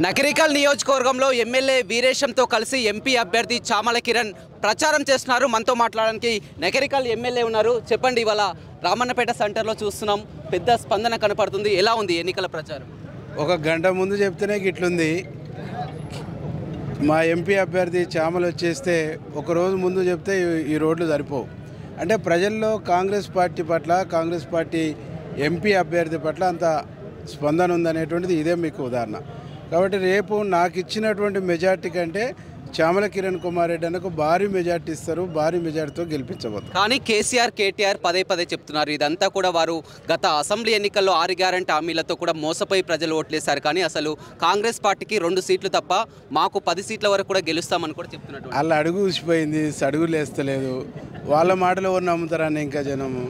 నకరికల్ నియోజకవర్గంలో ఎమ్మెల్యే వీరేశంతో కలిసి ఎంపీ అభ్యర్థి చామల కిరణ్ ప్రచారం చేస్తున్నారు. మనతో మాట్లాడడానికి నకరికల్ ఎమ్మెల్యే ఉన్నారు. చెప్పండి, ఇవాళ రామన్నపేట సెంటర్లో చూస్తున్నాం, పెద్ద స్పందన కనపడుతుంది. ఎలా ఉంది ఎన్నికల ప్రచారం? ఒక గంట ముందు చెప్తేనే గిట్లుంది. మా ఎంపీ అభ్యర్థి చామల వచ్చేస్తే ఒకరోజు ముందు చెప్తే ఈ రోడ్లు సరిపోవు. అంటే ప్రజల్లో కాంగ్రెస్ పార్టీ పట్ల, కాంగ్రెస్ పార్టీ ఎంపీ అభ్యర్థి పట్ల అంత స్పందన ఉందనేటువంటిది ఇదే మీకు ఉదాహరణ. కాబట్టి రేపు నాకు ఇచ్చినటువంటి మెజార్టీ కంటే చామల కిరణ్ కుమార్ రెడ్డి అన్నకు భారీ మెజార్టీ ఇస్తారు, భారీ మెజార్టీతో గెలిపించబోతున్నారు. కానీ కేసీఆర్, కేటీఆర్ పదే పదే చెప్తున్నారు, ఇదంతా కూడా వారు గత అసెంబ్లీ ఎన్నికల్లో 6 గ్యారెంటీ హామీలతో కూడా మోసపోయి ప్రజలు ఓట్లేశారు. కానీ అసలు కాంగ్రెస్ పార్టీకి 2 సీట్లు తప్ప మాకు 10 సీట్ల వరకు కూడా గెలుస్తామని కూడా చెప్తున్నట్టు. వాళ్ళ అడుగు ఊసిపోయింది, సడుగులు వేస్తలేదు. వాళ్ళ మాటలు ఎవరు నమ్ముతారని ఇంకా జనము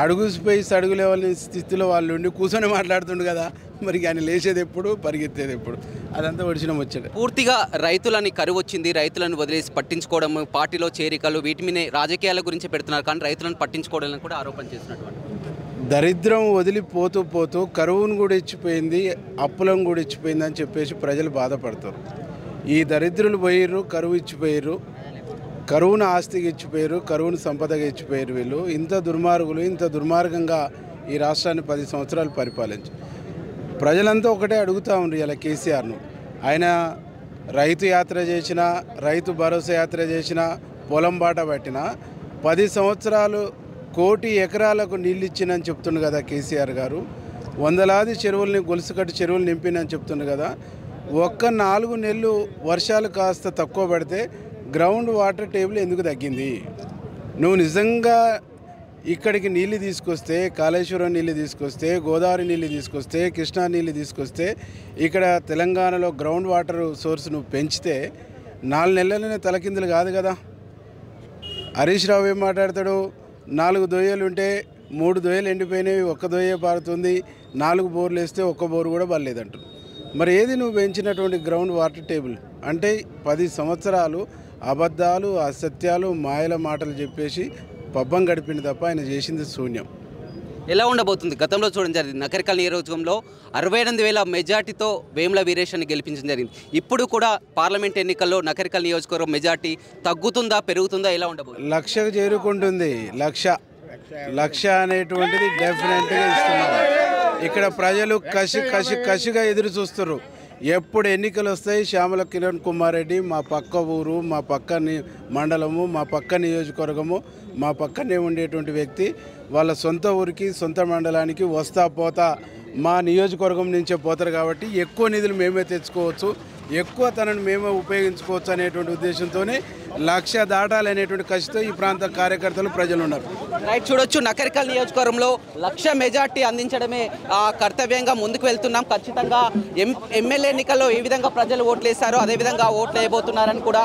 అడుగుసిపోయి సడుగు లేవని స్థితిలో వాళ్ళు ఉండి కూర్చొని మాట్లాడుతుండు కదా. మరి ఆయన లేచేది ఎప్పుడు, పరిగెత్తేది ఎప్పుడు, అదంతా ఒడిచిన వచ్చాడు. పూర్తిగా రైతులని కరువు వచ్చింది, రైతులను వదిలేసి పట్టించుకోవడం, పార్టీలో చేరికలు, వీటి మీద రాజకీయాల గురించి పెడుతున్నారు. కానీ రైతులను పట్టించుకోవడం కూడా ఆరోపణ చేసినటువంటి దరిద్రం వదిలిపోతూ పోతూ కరువును కూడా ఇచ్చిపోయింది, అప్పులను కూడా ఇచ్చిపోయింది అని చెప్పేసి ప్రజలు బాధపడతారు. ఈ దరిద్రులు పోయిర్రు, కరువు ఇచ్చిపోయారు, కరువును ఆస్తికి ఇచ్చిపోయారు, కరువును సంపదగా ఇచ్చిపోయారు. వీళ్ళు ఇంత దుర్మార్గులు, ఇంత దుర్మార్గంగా ఈ రాష్ట్రాన్ని 10 సంవత్సరాలు పరిపాలించి ప్రజలంతా ఒకటే అడుగుతూ ఉన్నారు ఇలా కేసీఆర్ను. ఆయన రైతు యాత్ర చేసినా, రైతు భరోసా యాత్ర చేసినా, పొలం బాట పట్టినా 10 సంవత్సరాలు 1 కోటి ఎకరాలకు నీళ్ళు ఇచ్చినని చెప్తుండు కదా కేసీఆర్ గారు. వందలాది చెరువుల్ని, గొలుసుకట్టు చెరువులు నింపినని చెప్తుండు కదా. ఒక్క 4 నెలలు వర్షాలు కాస్త తక్కువ పడితే గ్రౌండ్ వాటర్ టేబుల్ ఎందుకు తగ్గింది? నువ్వు నిజంగా ఇక్కడికి నీళ్ళు తీసుకొస్తే, కాళేశ్వరం నీళ్ళు తీసుకొస్తే, గోదావరి నీళ్ళు తీసుకొస్తే, కృష్ణా నీళ్ళు తీసుకొస్తే, ఇక్కడ తెలంగాణలో గ్రౌండ్ వాటర్ సోర్స్ నువ్వు పెంచితే 4 నెలలనే తలకిందులు కాదు కదా. హరీష్ రావు ఏం మాట్లాడతాడు? 4 దొయ్యలు ఉంటే 3 దొయ్యలు ఎండిపోయినాయి, 1 దొయ్యే పారుతుంది, 4 బోర్లు వేస్తే 1 బోరు కూడా పడలేదంటారు. మరి ఏది నువ్వు పెంచినటువంటి గ్రౌండ్ వాటర్ టేబుల్? అంటే 10 సంవత్సరాలు అబద్ధాలు, అసత్యాలు, మాయల మాటలు చెప్పేసి పబ్బం గడిపింది తప్ప ఆయన చేసింది శూన్యం. ఎలా ఉండబోతుంది? గతంలో చూడడం జరిగింది, నకరికల్ నియోజకవర్గంలో 68,000 మెజార్టీతో వేముల వీరేశాన్ని గెలిపించడం జరిగింది. ఇప్పుడు కూడా పార్లమెంట్ ఎన్నికల్లో నకరికల్ నియోజకవర్గం మెజార్టీ తగ్గుతుందా, పెరుగుతుందా? ఎలా ఉండబోతుంది? 1,00,000కు చేరుకుంటుంది. 1,00,000 అనేటువంటిది డెఫినెట్గా ఇస్తున్నారు. ఇక్కడ ప్రజలు కసిగా ఎదురు చూస్తారు. ఎప్పుడు ఎన్నికలు వస్తాయి, చామల కిరణ్ కుమార్ రెడ్డి మా పక్క ఊరు, మా పక్క మండలము, మా పక్క నియోజకవర్గము, మా పక్కనే ఉండేటువంటి వ్యక్తి వాళ్ళ సొంత ఊరికి, సొంత మండలానికి వస్తా పోతా మా నియోజకవర్గం నుంచే పోతారు. కాబట్టి ఎక్కువ నిధులు మేమే తెచ్చుకోవచ్చు, ఎక్కువ తనను మేమే ఉపయోగించుకోవచ్చు అనేటువంటి ఉద్దేశంతోనే 1,00,000 దాటాలనేటువంటి కసితో ఈ ప్రాంత కార్యకర్తలు, ప్రజలు ఉన్నారు. రైట్, చూడొచ్చు, నకరికల్ నియోజకవర్గంలో 1,00,000 మెజార్టీ అందించడమే కర్తవ్యంగా ముందుకు వెళ్తున్నాం. ఖచ్చితంగా ఎమ్మెల్యే ఎన్నికల్లో ఏ విధంగా ప్రజలు ఓట్లేశారో అదేవిధంగా ఓట్లు వేయబోతున్నారని కూడా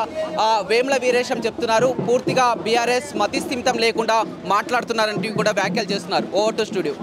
వేముల వీరేశం చెప్తున్నారు. పూర్తిగా బీఆర్ఎస్ మతిస్థిమితం లేకుండా మాట్లాడుతున్నారని కూడా వ్యాఖ్యలు చేస్తున్నారు. Over to studio.